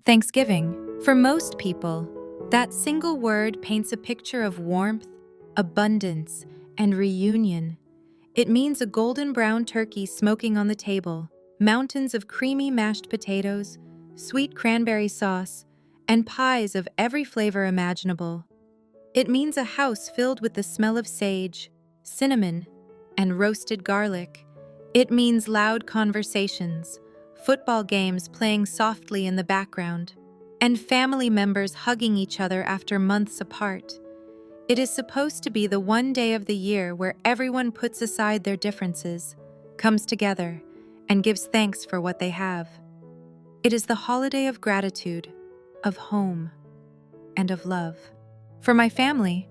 Thanksgiving. For most people, that single word paints a picture of warmth, abundance, and reunion. It means a golden brown turkey smoking on the table, mountains of creamy mashed potatoes, sweet cranberry sauce, and pies of every flavor imaginable. It means a house filled with the smell of sage, cinnamon, and roasted garlic. It means loud conversations, football games playing softly in the background, and family members hugging each other after months apart. It is supposed to be the one day of the year where everyone puts aside their differences, comes together, and gives thanks for what they have. It is the holiday of gratitude, of home, and of love. For my family,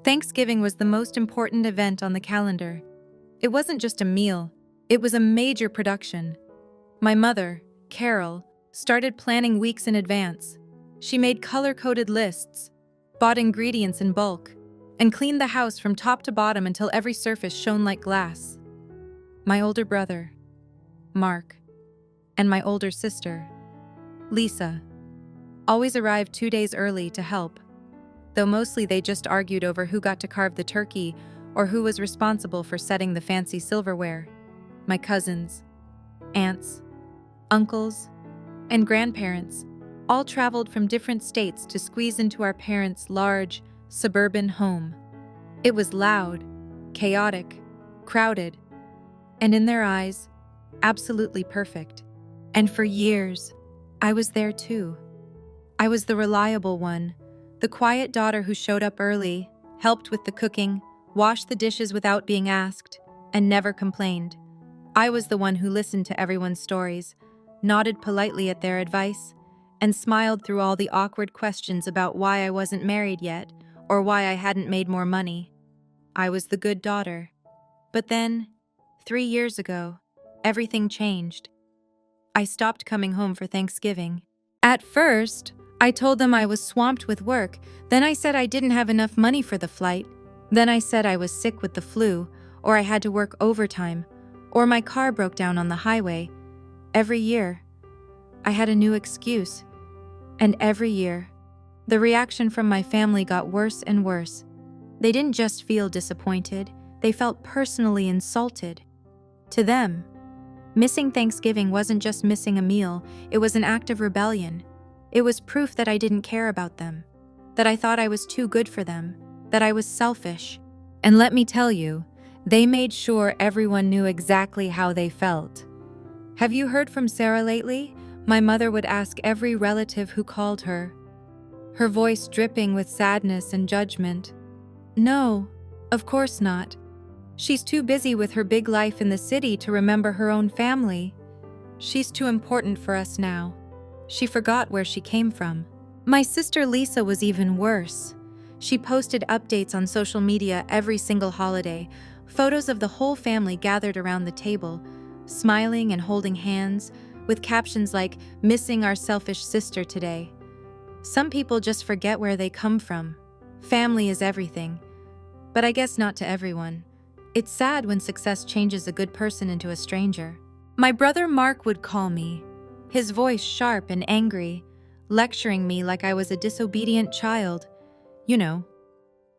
Thanksgiving was the most important event on the calendar. It wasn't just a meal, it was a major production. My mother, Carol, started planning weeks in advance. She made color-coded lists, bought ingredients in bulk, and cleaned the house from top to bottom until every surface shone like glass. My older brother, Mark, and my older sister, Lisa, always arrived 2 days early to help, though mostly they just argued over who got to carve the turkey or who was responsible for setting the fancy silverware. My cousins, aunts, uncles, and grandparents all traveled from different states to squeeze into our parents' large, suburban home. It was loud, chaotic, crowded, and in their eyes, absolutely perfect. And for years, I was there too. I was the reliable one, the quiet daughter who showed up early, helped with the cooking, washed the dishes without being asked, and never complained. I was the one who listened to everyone's stories, nodded politely at their advice, and smiled through all the awkward questions about why I wasn't married yet or why I hadn't made more money. I was the good daughter. But then, 3 years ago, everything changed. I stopped coming home for Thanksgiving. At first, I told them I was swamped with work. Then I said I didn't have enough money for the flight. Then I said I was sick with the flu, or I had to work overtime, or my car broke down on the highway. Every year, I had a new excuse. And every year, the reaction from my family got worse and worse. They didn't just feel disappointed, they felt personally insulted. To them, missing Thanksgiving wasn't just missing a meal, it was an act of rebellion. It was proof that I didn't care about them, that I thought I was too good for them, that I was selfish. And let me tell you, they made sure everyone knew exactly how they felt. Have you heard from Sarah lately? My mother would ask every relative who called her, her voice dripping with sadness and judgment. No, of course not. She's too busy with her big life in the city to remember her own family. She's too important for us now. She forgot where she came from. My sister Lisa was even worse. She posted updates on social media every single holiday, photos of the whole family gathered around the table, smiling and holding hands, with captions like, "Missing our selfish sister today." Some people just forget where they come from. Family is everything. But I guess not to everyone. It's sad when success changes a good person into a stranger. My brother Mark would call me, his voice sharp and angry, lecturing me like I was a disobedient child. You know,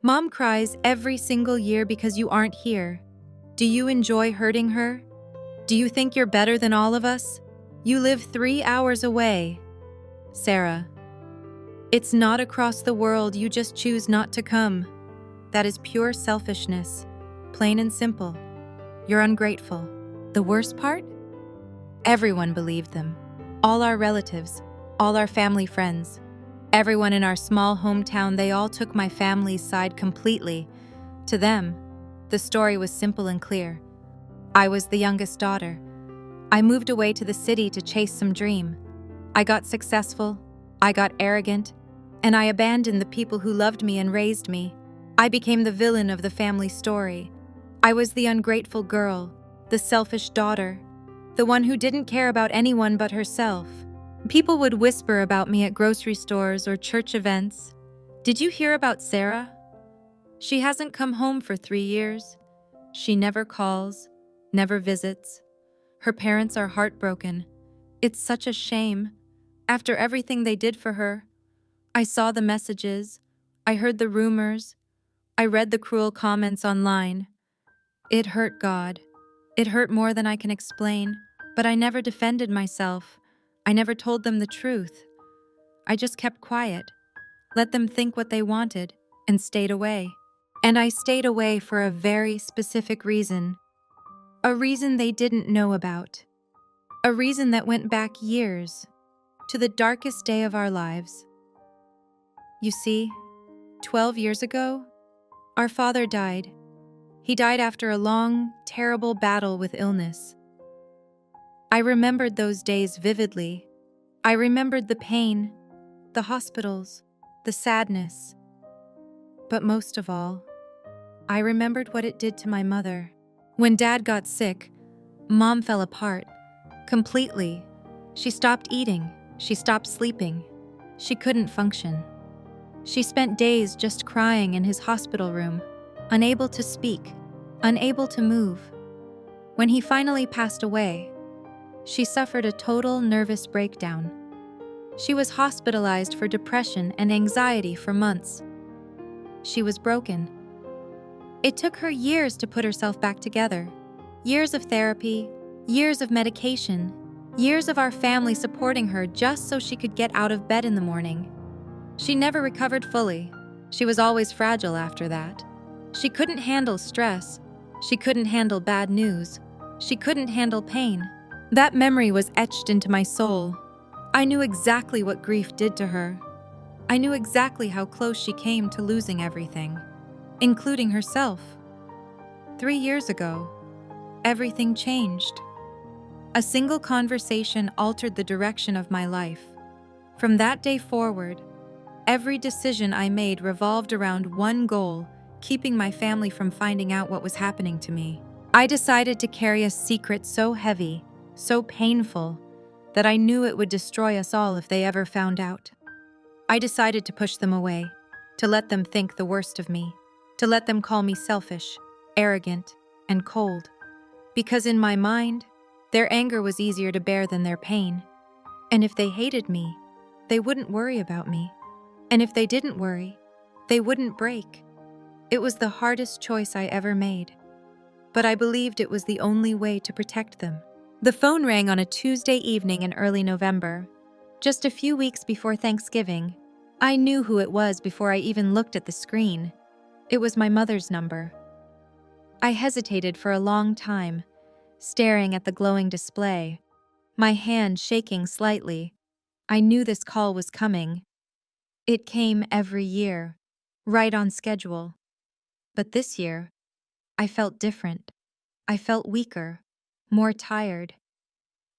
Mom cries every single year because you aren't here. Do you enjoy hurting her? Do you think you're better than all of us? You live 3 hours away. Sarah, it's not across the world, you just choose not to come. That is pure selfishness, plain and simple. You're ungrateful. The worst part? Everyone believed them. All our relatives, all our family friends, everyone in our small hometown, they all took my family's side completely. To them, the story was simple and clear. I was the youngest daughter. I moved away to the city to chase some dream. I got successful, I got arrogant, and I abandoned the people who loved me and raised me. I became the villain of the family story. I was the ungrateful girl, the selfish daughter, the one who didn't care about anyone but herself. People would whisper about me at grocery stores or church events. Did you hear about Sarah? She hasn't come home for 3 years. She never calls, never visits. Her parents are heartbroken. It's such a shame. After everything they did for her, I saw the messages, I heard the rumors, I read the cruel comments online. It hurt, God. It hurt more than I can explain, but I never defended myself. I never told them the truth. I just kept quiet, let them think what they wanted, and stayed away. And I stayed away for a very specific reason. A reason they didn't know about. A reason that went back years, to the darkest day of our lives. You see, 12 years ago, our father died. He died after a long, terrible battle with illness. I remembered those days vividly. I remembered the pain, the hospitals, the sadness. But most of all, I remembered what it did to my mother. When Dad got sick, Mom fell apart, completely. She stopped eating, she stopped sleeping. She couldn't function. She spent days just crying in his hospital room, unable to speak, unable to move. When he finally passed away, she suffered a total nervous breakdown. She was hospitalized for depression and anxiety for months. She was broken. It took her years to put herself back together. Years of therapy, years of medication, years of our family supporting her just so she could get out of bed in the morning. She never recovered fully. She was always fragile after that. She couldn't handle stress. She couldn't handle bad news. She couldn't handle pain. That memory was etched into my soul. I knew exactly what grief did to her. I knew exactly how close she came to losing everything, including herself. 3 years ago, everything changed. A single conversation altered the direction of my life. From that day forward, every decision I made revolved around one goal: keeping my family from finding out what was happening to me. I decided to carry a secret so heavy, so painful, that I knew it would destroy us all if they ever found out. I decided to push them away, to let them think the worst of me, to let them call me selfish, arrogant, and cold. Because in my mind, their anger was easier to bear than their pain. And if they hated me, they wouldn't worry about me. And if they didn't worry, they wouldn't break. It was the hardest choice I ever made. But I believed it was the only way to protect them. The phone rang on a Tuesday evening in early November, just a few weeks before Thanksgiving. I knew who it was before I even looked at the screen. It was my mother's number. I hesitated for a long time, staring at the glowing display, my hand shaking slightly. I knew this call was coming. It came every year, right on schedule. But this year, I felt different. I felt weaker, more tired.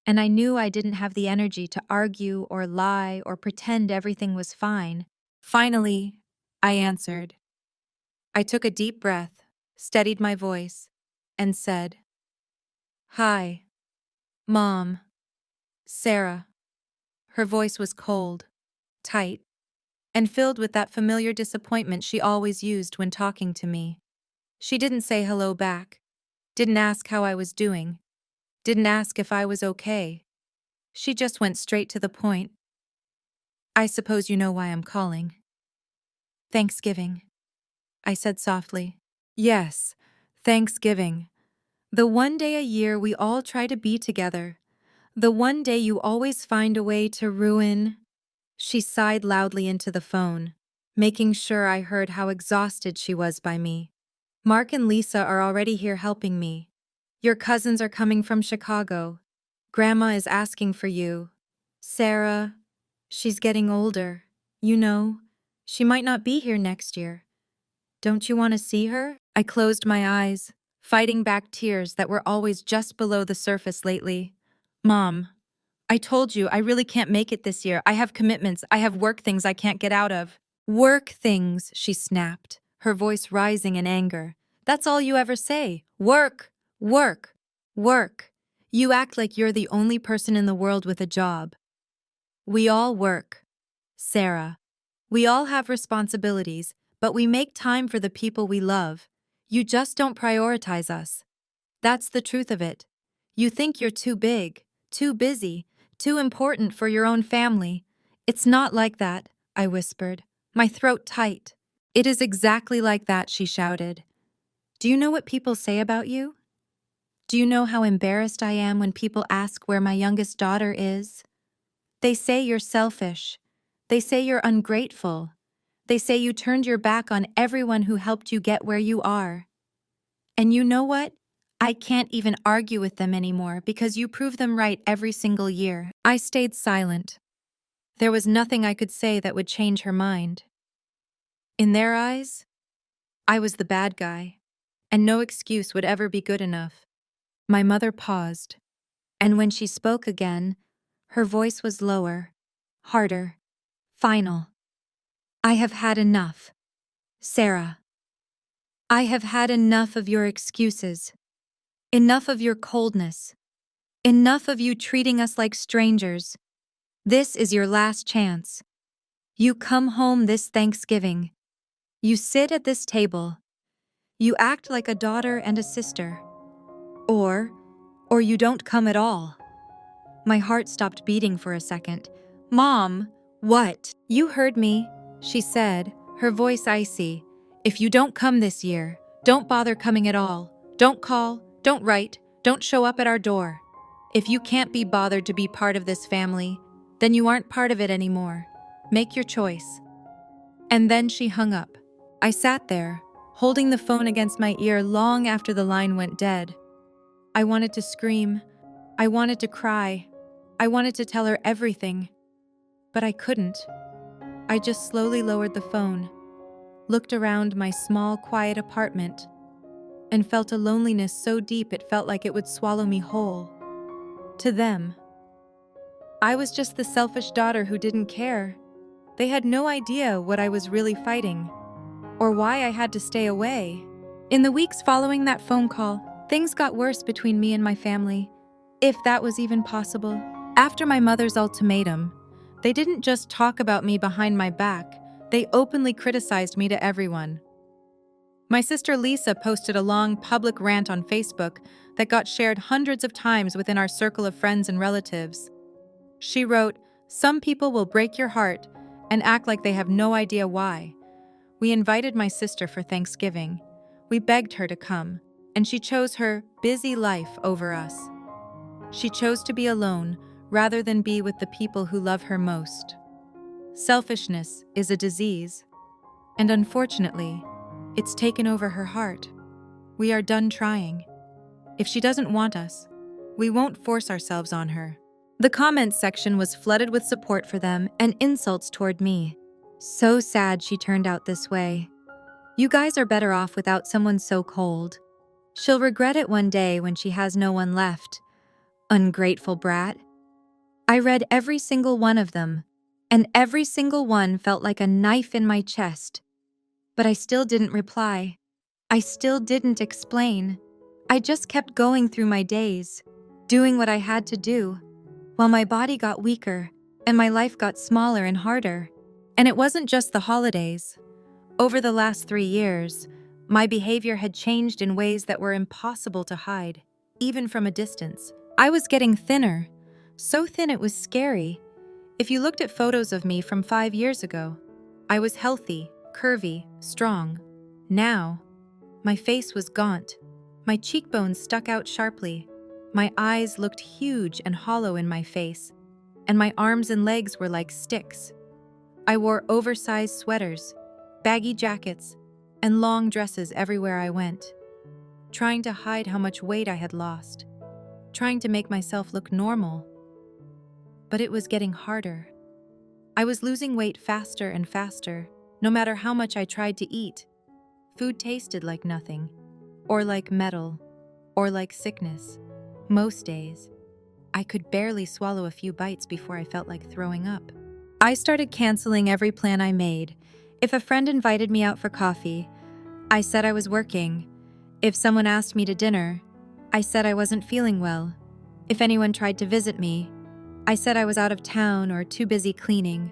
And I knew I didn't have the energy to argue or lie or pretend everything was fine. Finally, I answered. I took a deep breath, steadied my voice, and said, "Hi, Mom, Sarah." Her voice was cold, tight, and filled with that familiar disappointment she always used when talking to me. She didn't say hello back, didn't ask how I was doing, didn't ask if I was okay. She just went straight to the point. "I suppose you know why I'm calling." "Thanksgiving," I said softly. "Yes, Thanksgiving. The one day a year we all try to be together. The one day you always find a way to ruin." She sighed loudly into the phone, making sure I heard how exhausted she was by me. "Mark and Lisa are already here helping me. Your cousins are coming from Chicago. Grandma is asking for you. Sarah, she's getting older. You know, she might not be here next year. Don't you want to see her?" I closed my eyes, fighting back tears that were always just below the surface lately. "Mom, I told you I really can't make it this year. I have commitments. I have work things I can't get out of." "Work things," she snapped, her voice rising in anger. "That's all you ever say. Work, work, work. You act like you're the only person in the world with a job." "We all work, Sarah. We all have responsibilities, but we make time for the people we love. You just don't prioritize us. That's the truth of it. You think you're too big, too busy, Too important for your own family. It's not like that, I whispered, my throat tight. It is exactly like that, she shouted. Do you know what people say about you? Do you know how embarrassed I am when people ask where my youngest daughter is? They say you're selfish. They say you're ungrateful. They say you turned your back on everyone who helped you get where you are. And you know what? I can't even argue with them anymore because you prove them right every single year. I stayed silent. There was nothing I could say that would change her mind. In their eyes, I was the bad guy, and no excuse would ever be good enough. My mother paused, and when she spoke again, her voice was lower, harder, final. I have had enough. Sarah. I have had enough of your excuses. Enough of your coldness. Enough of you treating us like strangers. This is your last chance. You come home this Thanksgiving. You sit at this table. You act like a daughter and a sister. Or you don't come at all. My heart stopped beating for a second. Mom, what? You heard me, she said, her voice icy. If you don't come this year, don't bother coming at all. Don't call, don't write, don't show up at our door. If you can't be bothered to be part of this family, then you aren't part of it anymore. Make your choice. And then she hung up. I sat there, holding the phone against my ear long after the line went dead. I wanted to scream. I wanted to cry. I wanted to tell her everything. But I couldn't. I just slowly lowered the phone, looked around my small, quiet apartment, and felt a loneliness so deep it felt like it would swallow me whole. To them, I was just the selfish daughter who didn't care. They had no idea what I was really fighting, or why I had to stay away. In the weeks following that phone call, things got worse between me and my family, if that was even possible. After my mother's ultimatum, they didn't just talk about me behind my back, they openly criticized me to everyone. My sister Lisa posted a long public rant on Facebook that got shared hundreds of times within our circle of friends and relatives. She wrote, "Some people will break your heart and act like they have no idea why. We invited my sister for Thanksgiving. We begged her to come, and she chose her busy life over us. She chose to be alone rather than be with the people who love her most. Selfishness is a disease, and unfortunately, it's taken over her heart. We are done trying. If she doesn't want us, we won't force ourselves on her." The comments section was flooded with support for them and insults toward me. So sad she turned out this way. You guys are better off without someone so cold. She'll regret it one day when she has no one left. Ungrateful brat. I read every single one of them, and every single one felt like a knife in my chest. But I still didn't reply. I still didn't explain. I just kept going through my days, doing what I had to do, while my body got weaker and my life got smaller and harder. And it wasn't just the holidays. Over the last 3 years, my behavior had changed in ways that were impossible to hide, even from a distance. I was getting thinner, so thin it was scary. If you looked at photos of me from 5 years ago, I was healthy, curvy, strong. Now, my face was gaunt. My cheekbones stuck out sharply. My eyes looked huge and hollow in my face, and my arms and legs were like sticks. I wore oversized sweaters, baggy jackets, and long dresses everywhere I went, trying to hide how much weight I had lost, trying to make myself look normal. But it was getting harder. I was losing weight faster and faster, no matter how much I tried to eat. Food tasted like nothing, or like metal, or like sickness. Most days, I could barely swallow a few bites before I felt like throwing up. I started canceling every plan I made. If a friend invited me out for coffee, I said I was working. If someone asked me to dinner, I said I wasn't feeling well. If anyone tried to visit me, I said I was out of town or too busy cleaning.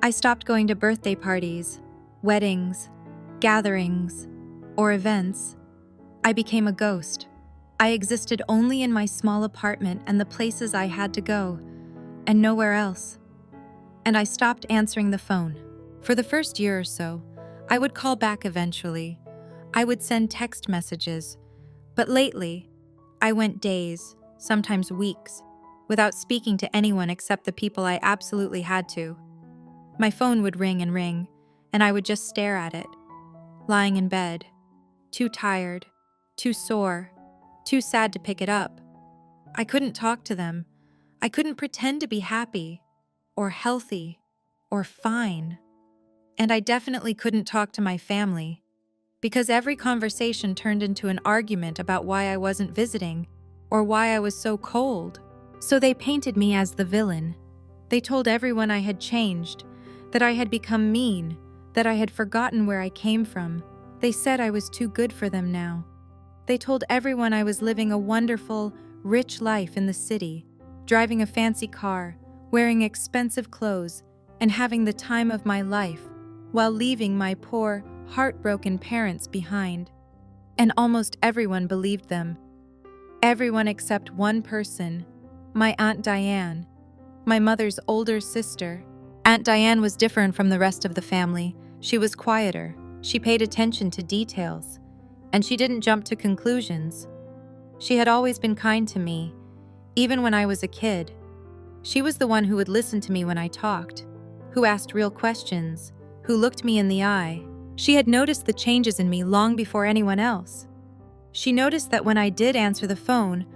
I stopped going to birthday parties, weddings, gatherings, or events. I became a ghost. I existed only in my small apartment and the places I had to go. and nowhere else. And I stopped answering the phone. For the first year or so, I would call back eventually. I would send text messages. But lately, I went days, sometimes weeks, without speaking to anyone except the people I absolutely had to. My phone would ring, and I would just stare at it, lying in bed, too tired, too sore, too sad to pick it up. I couldn't talk to them. I couldn't pretend to be happy, or healthy, or fine. And I definitely couldn't talk to my family, because every conversation turned into an argument about why I wasn't visiting, or why I was so cold. So they painted me as the villain. They told everyone I had changed, that I had become mean, that I had forgotten where I came from. They said I was too good for them now. They told everyone I was living a wonderful, rich life in the city, driving a fancy car, wearing expensive clothes, and having the time of my life, while leaving my poor, heartbroken parents behind. And almost everyone believed them. Everyone except one person, my Aunt Diane, my mother's older sister. Aunt Diane was different from the rest of the family. She was quieter, she paid attention to details, and she didn't jump to conclusions. She had always been kind to me, even when I was a kid. She was the one who would listen to me when I talked, who asked real questions, who looked me in the eye. She had noticed the changes in me long before anyone else. She noticed that when I did answer the phone,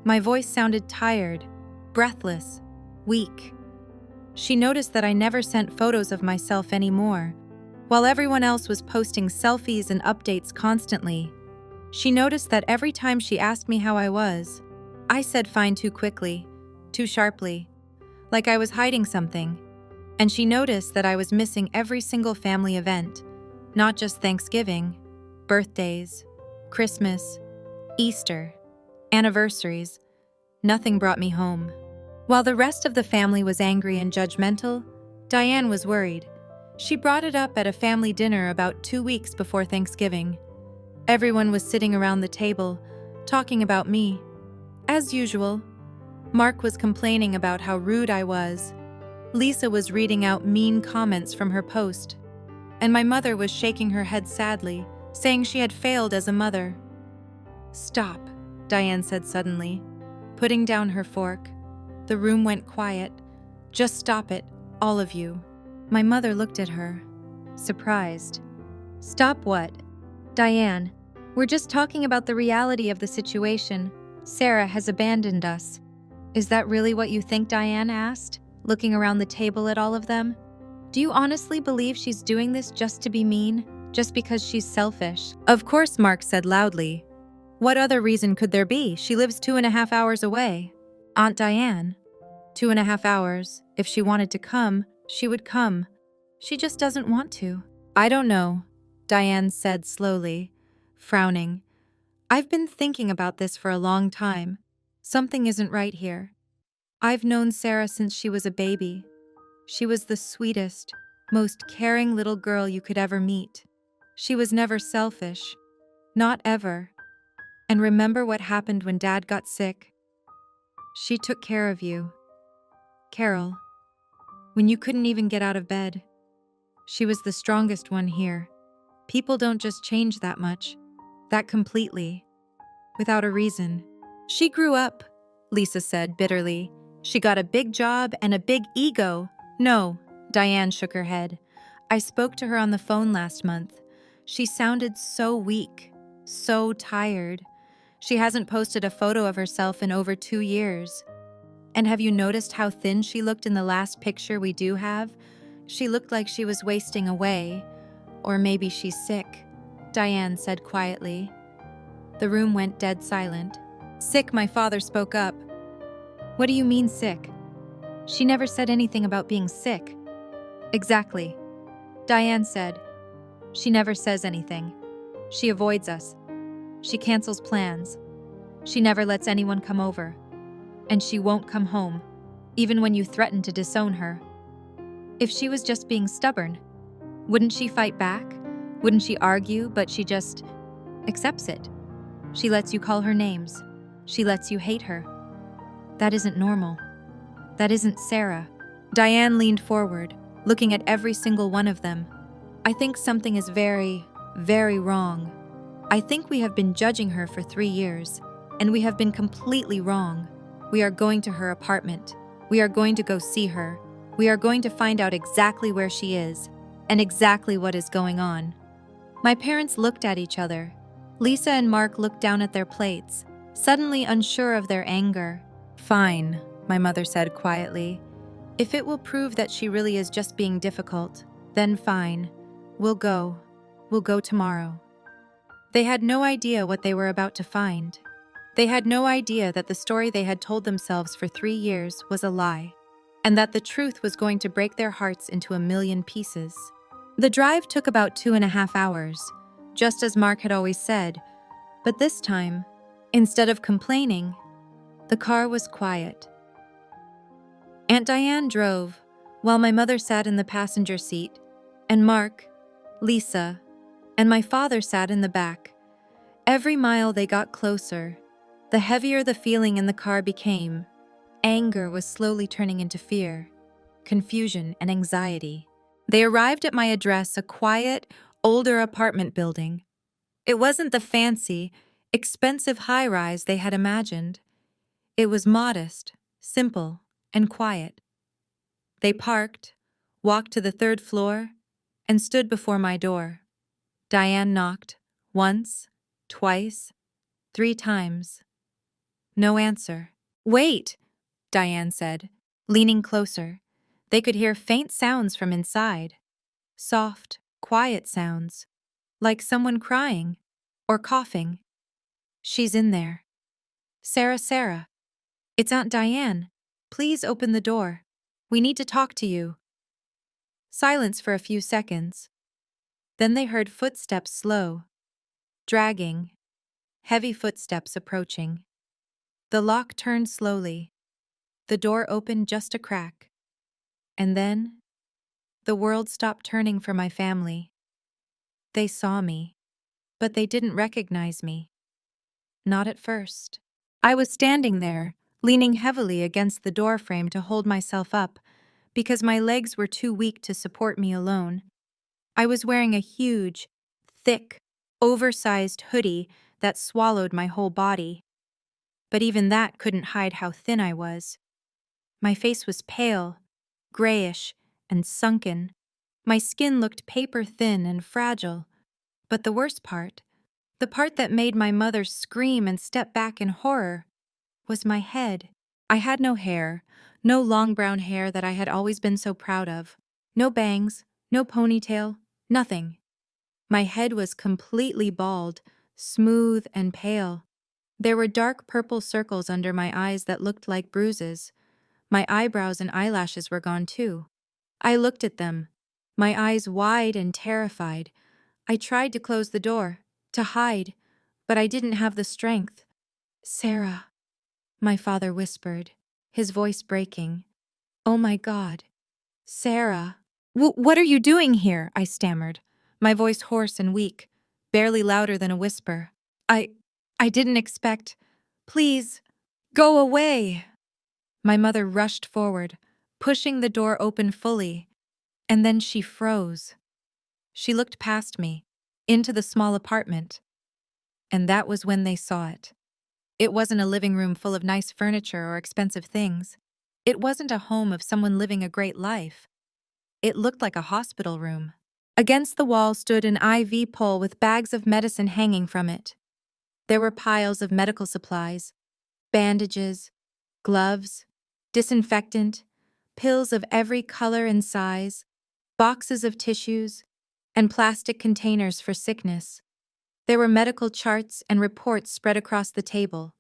my voice sounded tired, breathless, weak. She noticed that I never sent photos of myself anymore, while everyone else was posting selfies and updates constantly. She noticed that every time she asked me how I was, I said fine too quickly, too sharply, like I was hiding something. And she noticed that I was missing every single family event, not just Thanksgiving, birthdays, Christmas, Easter, anniversaries. Nothing brought me home. While the rest of the family was angry and judgmental, Diane was worried. She brought it up at a family dinner about 2 weeks before Thanksgiving. Everyone was sitting around the table, talking about me. As usual, Mark was complaining about how rude I was. Lisa was reading out mean comments from her post. And my mother was shaking her head sadly, saying she had failed as a mother. "Stop," Diane said suddenly, putting down her fork. The room went quiet. "Just stop it, all of you." My mother looked at her, surprised. "Stop what?" "Diane, we're just talking about the reality of the situation. Sarah has abandoned us." "Is that really what you think?" Diane asked, looking around the table at all of them. "Do you honestly believe she's doing this just to be mean, just because she's selfish?" "Of course," Mark said loudly. "What other reason could there be? She lives 2.5 hours away." "Aunt Diane, 2.5 hours. If she wanted to come, she would come. She just doesn't want to." "I don't know," Diane said slowly, frowning. "I've been thinking about this for a long time. Something isn't right here. I've known Sarah since she was a baby. She was the sweetest, most caring little girl you could ever meet. She was never selfish. Not ever. And remember what happened when Dad got sick? She took care of you. Carol, when you couldn't even get out of bed. She was the strongest one here. People don't just change that much, that completely, without a reason." "She grew up," Lisa said bitterly. "She got a big job and a big ego." "No," Diane shook her head. "I spoke to her on the phone last month. She sounded so weak, so tired. She hasn't posted a photo of herself in over 2 years. And have you noticed how thin she looked in the last picture we do have? She looked like she was wasting away. Or maybe she's sick," Diane said quietly. The room went dead silent. "Sick," my father spoke up. "What do you mean sick? She never said anything about being sick." "Exactly," Diane said. "She never says anything. She avoids us. She cancels plans. She never lets anyone come over. And she won't come home, even when you threaten to disown her. If she was just being stubborn, wouldn't she fight back? Wouldn't she argue, but she just accepts it? She lets you call her names. She lets you hate her. That isn't normal." That isn't Sarah. Diane leaned forward, looking at every single one of them. I think something is very, very wrong. I think we have been judging her for 3 years, and we have been completely wrong. We are going to her apartment. We are going to go see her. We are going to find out exactly where she is, and exactly what is going on. My parents looked at each other. Lisa and Mark looked down at their plates, suddenly unsure of their anger. "Fine," my mother said quietly. "If it will prove that she really is just being difficult, then fine. We'll go. We'll go tomorrow." They had no idea what they were about to find. They had no idea that the story they had told themselves for 3 years was a lie, and that the truth was going to break their hearts into a million pieces. The drive took about 2.5 hours, just as Mark had always said, but this time, instead of complaining, the car was quiet. Aunt Diane drove, while my mother sat in the passenger seat, and Mark, Lisa, and my father sat in the back. Every mile they got closer, the heavier the feeling in the car became. Anger was slowly turning into fear, confusion, and anxiety. They arrived at my address, a quiet, older apartment building. It wasn't the fancy, expensive high-rise they had imagined. It was modest, simple, and quiet. They parked, walked to the 3rd floor, and stood before my door. Diane knocked, once, twice, 3 times. No answer. "Wait," Diane said, leaning closer. They could hear faint sounds from inside. Soft, quiet sounds, like someone crying or coughing. "She's in there. Sarah. It's Aunt Diane. Please open the door. We need to talk to you." Silence for a few seconds. Then they heard footsteps, slow, dragging, heavy footsteps approaching. The lock turned slowly. The door opened just a crack. And then, the world stopped turning for my family. They saw me, but they didn't recognize me. Not at first. I was standing there, leaning heavily against the doorframe to hold myself up, because my legs were too weak to support me alone. I was wearing a huge, thick, oversized hoodie that swallowed my whole body. But even that couldn't hide how thin I was. My face was pale, grayish, and sunken. My skin looked paper-thin and fragile. But the worst part, the part that made my mother scream and step back in horror, was my head. I had no hair, no long brown hair that I had always been so proud of. No bangs, no ponytail, nothing. My head was completely bald, smooth and pale. There were dark purple circles under my eyes that looked like bruises. My eyebrows and eyelashes were gone too. I looked at them, my eyes wide and terrified. I tried to close the door, to hide, but I didn't have the strength. "Sarah," my father whispered, his voice breaking. "Oh my God. Sarah." What are you doing here?" I stammered, my voice hoarse and weak, barely louder than a whisper. I didn't expect. Please, go away." My mother rushed forward, pushing the door open fully, and then she froze. She looked past me, into the small apartment, and that was when they saw it. It wasn't a living room full of nice furniture or expensive things. It wasn't a home of someone living a great life. It looked like a hospital room. Against the wall stood an IV pole with bags of medicine hanging from it. There were piles of medical supplies, bandages, gloves, disinfectant, pills of every color and size, boxes of tissues, and plastic containers for sickness. There were medical charts and reports spread across the table,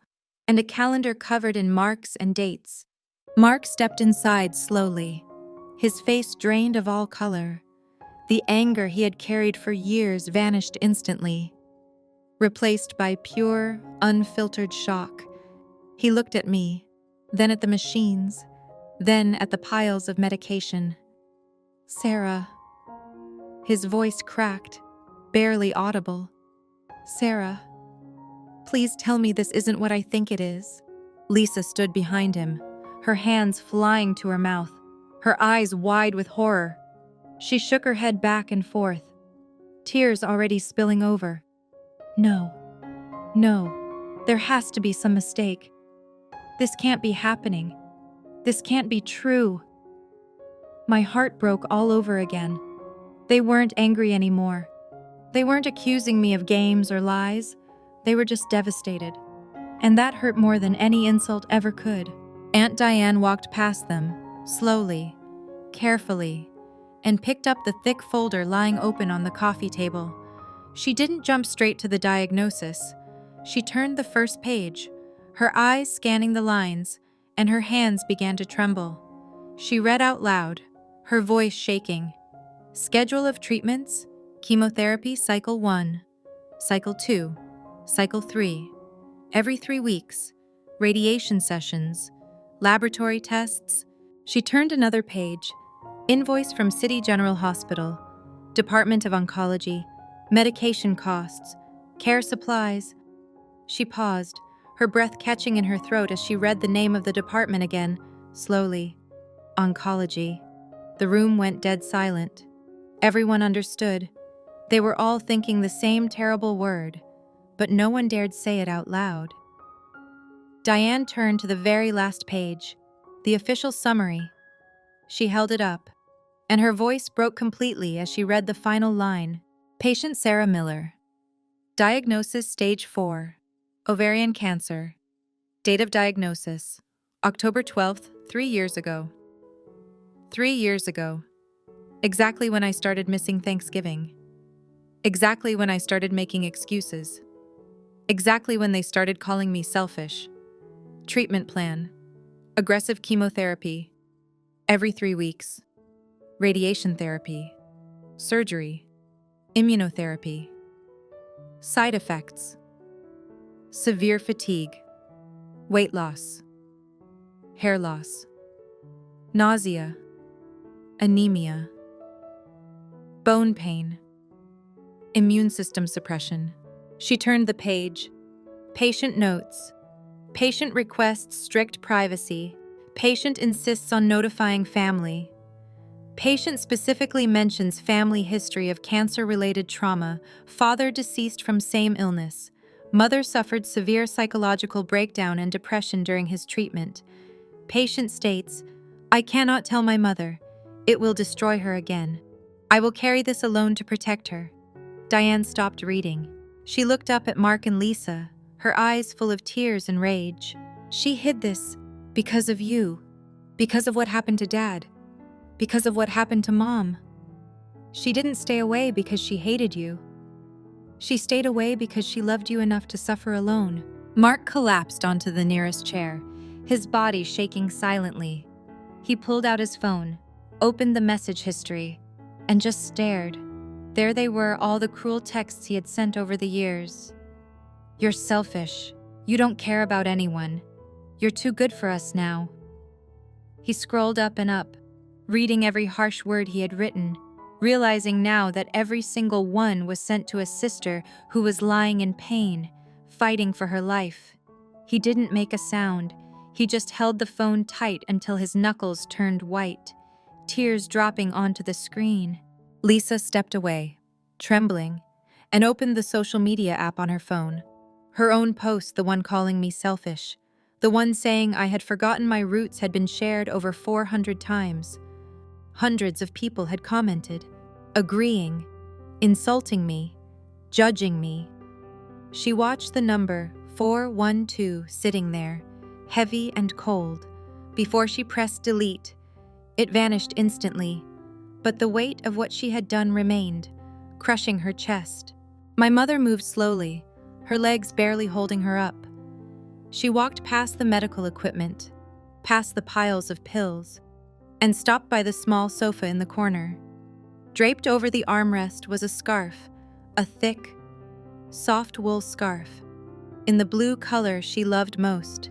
and a calendar covered in marks and dates. Mark stepped inside slowly, his face drained of all color. The anger he had carried for years vanished instantly, replaced by pure, unfiltered shock. He looked at me, then at the machines, then at the piles of medication. "Sarah." His voice cracked, barely audible. "Sarah, please tell me this isn't what I think it is." Lisa stood behind him, her hands flying to her mouth, her eyes wide with horror. She shook her head back and forth, tears already spilling over. No, there has to be some mistake. This can't be happening. This can't be true. My heart broke all over again. They weren't angry anymore. They weren't accusing me of games or lies. They were just devastated. And that hurt more than any insult ever could. Aunt Diane walked past them, slowly, carefully, and picked up the thick folder lying open on the coffee table. She didn't jump straight to the diagnosis. She turned the first page, her eyes scanning the lines, and her hands began to tremble. She read out loud, her voice shaking. Schedule of treatments: chemotherapy cycle 1, cycle 2, cycle 3, every 3 weeks, radiation sessions, laboratory tests. She turned another page. Invoice from City General Hospital, Department of Oncology, medication costs, care supplies. She paused, her breath catching in her throat as she read the name of the department again, slowly. Oncology. The room went dead silent. Everyone understood. They were all thinking the same terrible word, but no one dared say it out loud. Diane turned to the very last page, the official summary. She held it up, and her voice broke completely as she read the final line. Patient Sarah Miller. Diagnosis stage 4. Ovarian cancer. Date of diagnosis: October 12th, 3 years ago. 3 years ago. Exactly when I started missing Thanksgiving. Exactly when I started making excuses. Exactly when they started calling me selfish. Treatment plan: aggressive chemotherapy, every 3 weeks. Radiation therapy, surgery, immunotherapy. Side effects: severe fatigue, weight loss, hair loss, nausea, anemia, bone pain, immune system suppression. She turned the page. Patient notes. Patient requests strict privacy. Patient insists on notifying family. Patient specifically mentions family history of cancer-related trauma, father deceased from same illness. Mother suffered severe psychological breakdown and depression during his treatment. Patient states, I cannot tell my mother. It will destroy her again. I will carry this alone to protect her. Diane stopped reading. She looked up at Mark and Lisa, her eyes full of tears and rage. She hid this because of you, because of what happened to Dad, because of what happened to Mom. She didn't stay away because she hated you. She stayed away because she loved you enough to suffer alone. Mark collapsed onto the nearest chair, his body shaking silently. He pulled out his phone, opened the message history, and just stared. There they were, all the cruel texts he had sent over the years. You're selfish. You don't care about anyone. You're too good for us now. He scrolled up and up, reading every harsh word he had written, realizing now that every single one was sent to a sister who was lying in pain, fighting for her life. He didn't make a sound. He just held the phone tight until his knuckles turned white, tears dropping onto the screen. Lisa stepped away, trembling, and opened the social media app on her phone. Her own post, the one calling me selfish, the one saying I had forgotten my roots, had been shared over 400 times. Hundreds of people had commented, agreeing, insulting me, judging me. She watched the number 412 sitting there, heavy and cold. Before she pressed delete, it vanished instantly, but the weight of what she had done remained, crushing her chest. My mother moved slowly, her legs barely holding her up. She walked past the medical equipment, past the piles of pills, and stopped by the small sofa in the corner. Draped over the armrest was a scarf, a thick, soft wool scarf, in the blue color she loved most.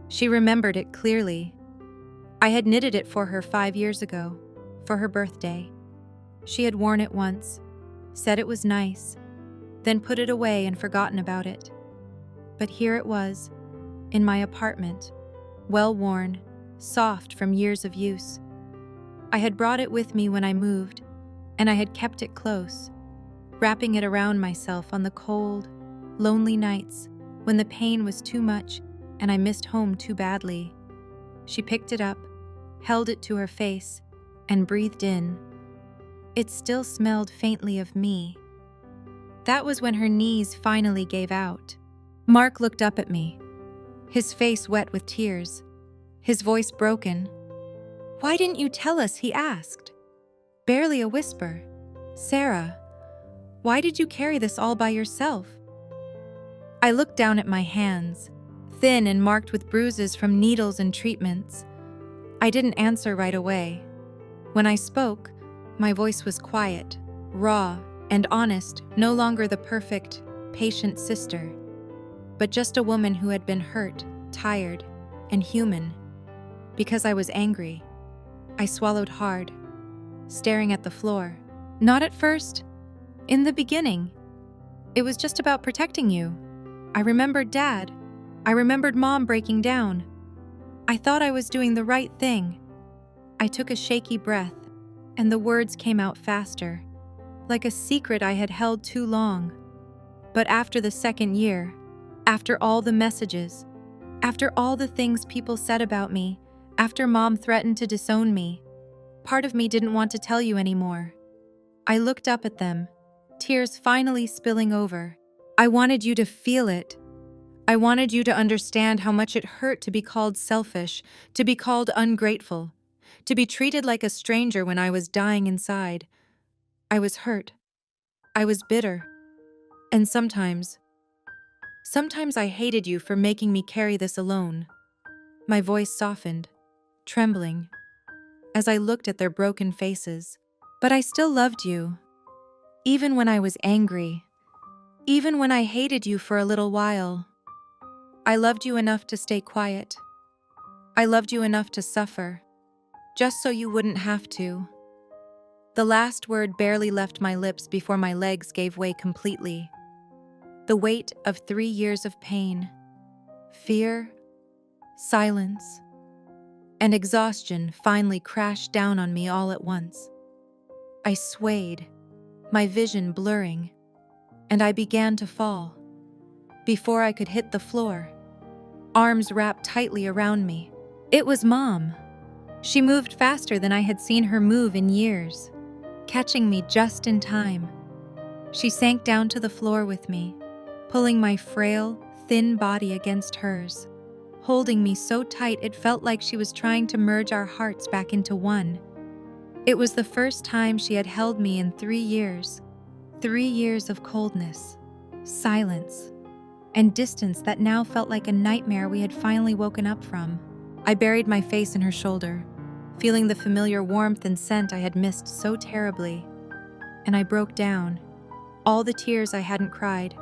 She remembered it clearly. I had knitted it for her 5 years ago, for her birthday. She had worn it once, said it was nice, then put it away and forgotten about it. But here it was, in my apartment, well worn, soft from years of use. I had brought it with me when I moved, and I had kept it close, wrapping it around myself on the cold, lonely nights when the pain was too much and I missed home too badly. She picked it up, held it to her face, and breathed in. It still smelled faintly of me. That was when her knees finally gave out. Mark looked up at me, his face wet with tears, his voice broken. "Why didn't you tell us?" he asked. Barely a whisper. "Sarah, why did you carry this all by yourself?" I looked down at my hands, thin and marked with bruises from needles and treatments. I didn't answer right away. When I spoke, my voice was quiet, raw, and honest, no longer the perfect, patient sister, but just a woman who had been hurt, tired, and human. Because I was angry, I swallowed hard, staring at the floor. "Not at first. In the beginning. It was just about protecting you. I remembered Dad. I remembered Mom breaking down. I thought I was doing the right thing." I took a shaky breath, and the words came out faster, like a secret I had held too long. But after the second year, after all the messages, after all the things people said about me, after Mom threatened to disown me, part of me didn't want to tell you anymore. I looked up at them, tears finally spilling over. I wanted you to feel it. I wanted you to understand how much it hurt to be called selfish, to be called ungrateful, to be treated like a stranger when I was dying inside. I was hurt. I was bitter. And sometimes I hated you for making me carry this alone. My voice softened, trembling, as I looked at their broken faces. But I still loved you, even when I was angry, even when I hated you for a little while. I loved you enough to stay quiet. I loved you enough to suffer, just so you wouldn't have to. The last word barely left my lips before my legs gave way completely. The weight of 3 years of pain, fear, silence, and exhaustion finally crashed down on me all at once. I swayed, my vision blurring, and I began to fall. Before I could hit the floor, arms wrapped tightly around me. It was Mom. She moved faster than I had seen her move in years, catching me just in time. She sank down to the floor with me, pulling my frail, thin body against hers, holding me so tight it felt like she was trying to merge our hearts back into one. It was the first time she had held me in 3 years. 3 years of coldness, silence, and distance that now felt like a nightmare we had finally woken up from. I buried my face in her shoulder, feeling the familiar warmth and scent I had missed so terribly. And I broke down. All the tears I hadn't cried,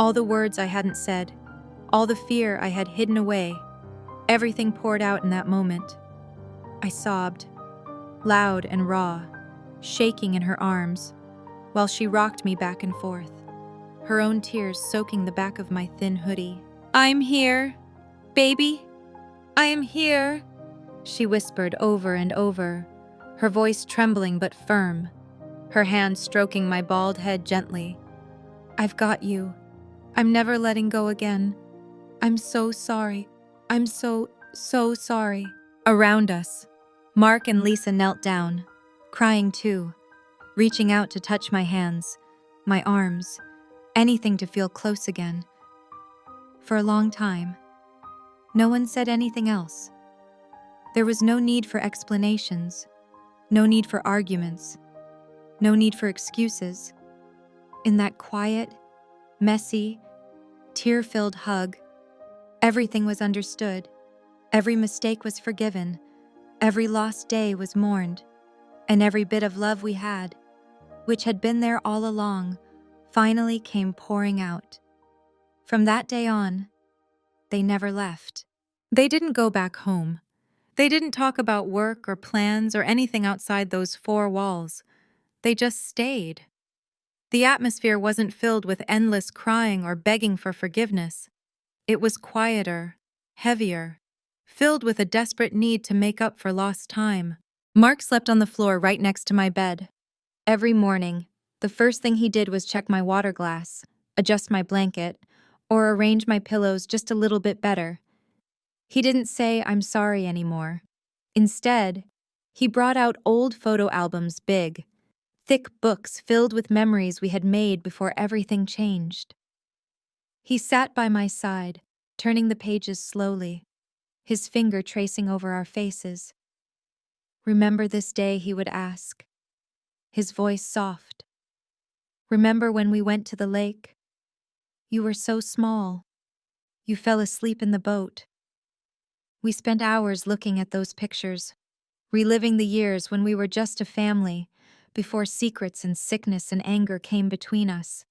all the words I hadn't said, all the fear I had hidden away, everything poured out in that moment. I sobbed, loud and raw, shaking in her arms, while she rocked me back and forth, her own tears soaking the back of my thin hoodie. "I'm here, baby. I am here," she whispered over and over, her voice trembling but firm, her hand stroking my bald head gently. "I've got you. I'm never letting go again. I'm so sorry. I'm so sorry." Around us, Mark and Lisa knelt down, crying too, reaching out to touch my hands, my arms, anything to feel close again. For a long time, no one said anything else. There was no need for explanations, no need for arguments, no need for excuses. In that quiet, messy, tear-filled hug, everything was understood, every mistake was forgiven, every lost day was mourned, and every bit of love we had, which had been there all along, finally came pouring out. From that day on, they never left. They didn't go back home. They didn't talk about work or plans or anything outside those 4 walls. They just stayed. The atmosphere wasn't filled with endless crying or begging for forgiveness. It was quieter, heavier, filled with a desperate need to make up for lost time. Mark slept on the floor right next to my bed. Every morning, the first thing he did was check my water glass, adjust my blanket, or arrange my pillows just a little bit better. He didn't say I'm sorry anymore. Instead, he brought out old photo albums, big, thick books filled with memories we had made before everything changed. He sat by my side, turning the pages slowly, his finger tracing over our faces. "Remember this day?" he would ask, his voice soft. "Remember when we went to the lake? You were so small. You fell asleep in the boat." We spent hours looking at those pictures, reliving the years when we were just a family, before secrets and sickness and anger came between us.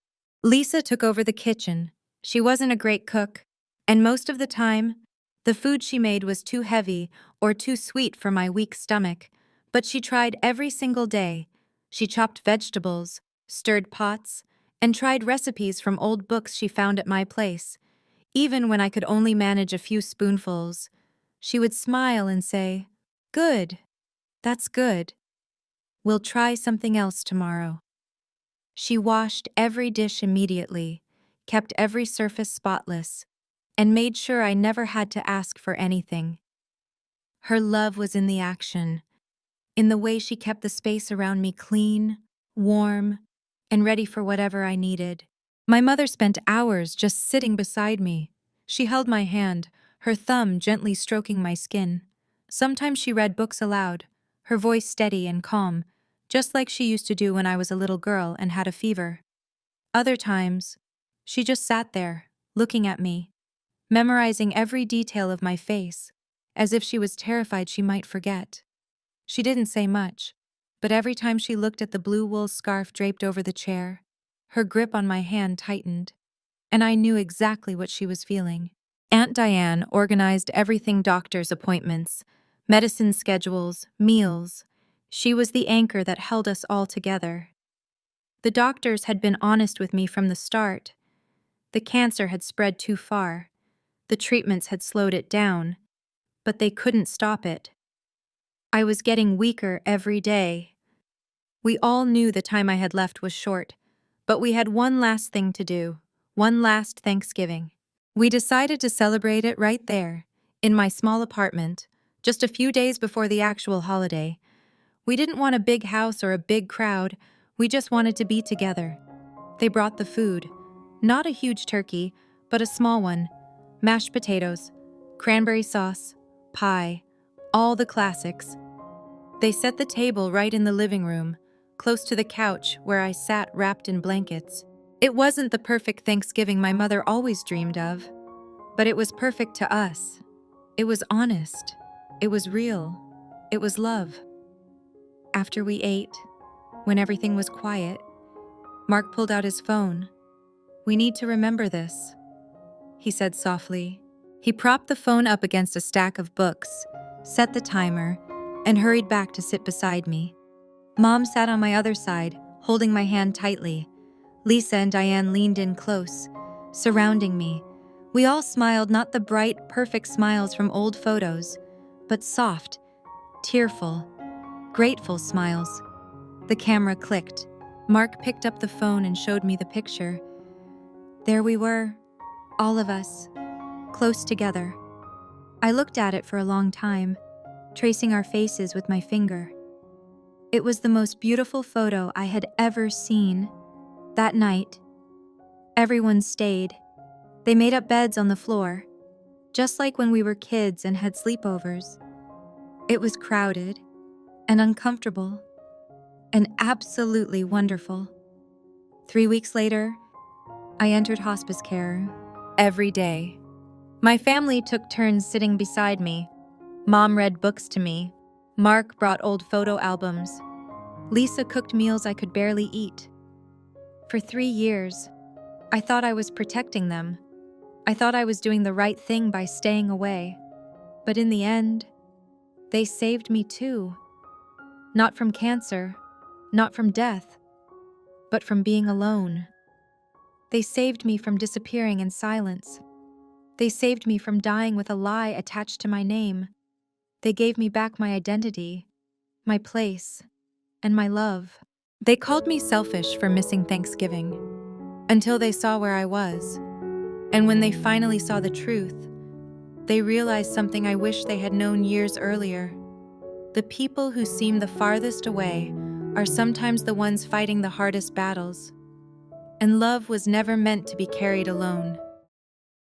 Lisa took over the kitchen. She wasn't a great cook, and most of the time, the food she made was too heavy or too sweet for my weak stomach, but she tried every single day. She chopped vegetables, stirred pots, and tried recipes from old books she found at my place. Even when I could only manage a few spoonfuls, she would smile and say, "Good, that's good. We'll try something else tomorrow." She washed every dish immediately, kept every surface spotless, and made sure I never had to ask for anything. Her love was in the action, in the way she kept the space around me clean, warm, and ready for whatever I needed. My mother spent hours just sitting beside me. She held my hand, her thumb gently stroking my skin. Sometimes she read books aloud, her voice steady and calm, just like she used to do when I was a little girl and had a fever. Other times, she just sat there, looking at me, memorizing every detail of my face, as if she was terrified she might forget. She didn't say much, but every time she looked at the blue wool scarf draped over the chair, her grip on my hand tightened, and I knew exactly what she was feeling. Aunt Diane organized everything: doctor's appointments, medicine schedules, meals. She was the anchor that held us all together. The doctors had been honest with me from the start. The cancer had spread too far. The treatments had slowed it down, but they couldn't stop it. I was getting weaker every day. We all knew the time I had left was short, but we had one last thing to do, one last Thanksgiving. We decided to celebrate it right there, in my small apartment, just a few days before the actual holiday. We didn't want a big house or a big crowd, we just wanted to be together. They brought the food. Not a huge turkey, but a small one. Mashed potatoes, cranberry sauce, pie, all the classics. They set the table right in the living room, close to the couch where I sat wrapped in blankets. It wasn't the perfect Thanksgiving my mother always dreamed of, but it was perfect to us. It was honest. It was real. It was love. After we ate, when everything was quiet, Mark pulled out his phone. "We need to remember this," he said softly. He propped the phone up against a stack of books, set the timer, and hurried back to sit beside me. Mom sat on my other side, holding my hand tightly. Lisa and Diane leaned in close, surrounding me. We all smiled, not the bright, perfect smiles from old photos, but soft, tearful, grateful smiles. The camera clicked. Mark picked up the phone and showed me the picture. There we were, all of us, close together. I looked at it for a long time, tracing our faces with my finger. It was the most beautiful photo I had ever seen. That night, everyone stayed. They made up beds on the floor, just like when we were kids and had sleepovers. It was crowded and uncomfortable and absolutely wonderful. 3 weeks later, I entered hospice care every day. My family took turns sitting beside me. Mom read books to me. Mark brought old photo albums. Lisa cooked meals I could barely eat. For 3 years, I thought I was protecting them. I thought I was doing the right thing by staying away. But in the end, they saved me too. Not from cancer, not from death, but from being alone. They saved me from disappearing in silence. They saved me from dying with a lie attached to my name. They gave me back my identity, my place, and my love. They called me selfish for missing Thanksgiving, until they saw where I was. And when they finally saw the truth, they realized something I wish they had known years earlier. The people who seem the farthest away are sometimes the ones fighting the hardest battles. And love was never meant to be carried alone.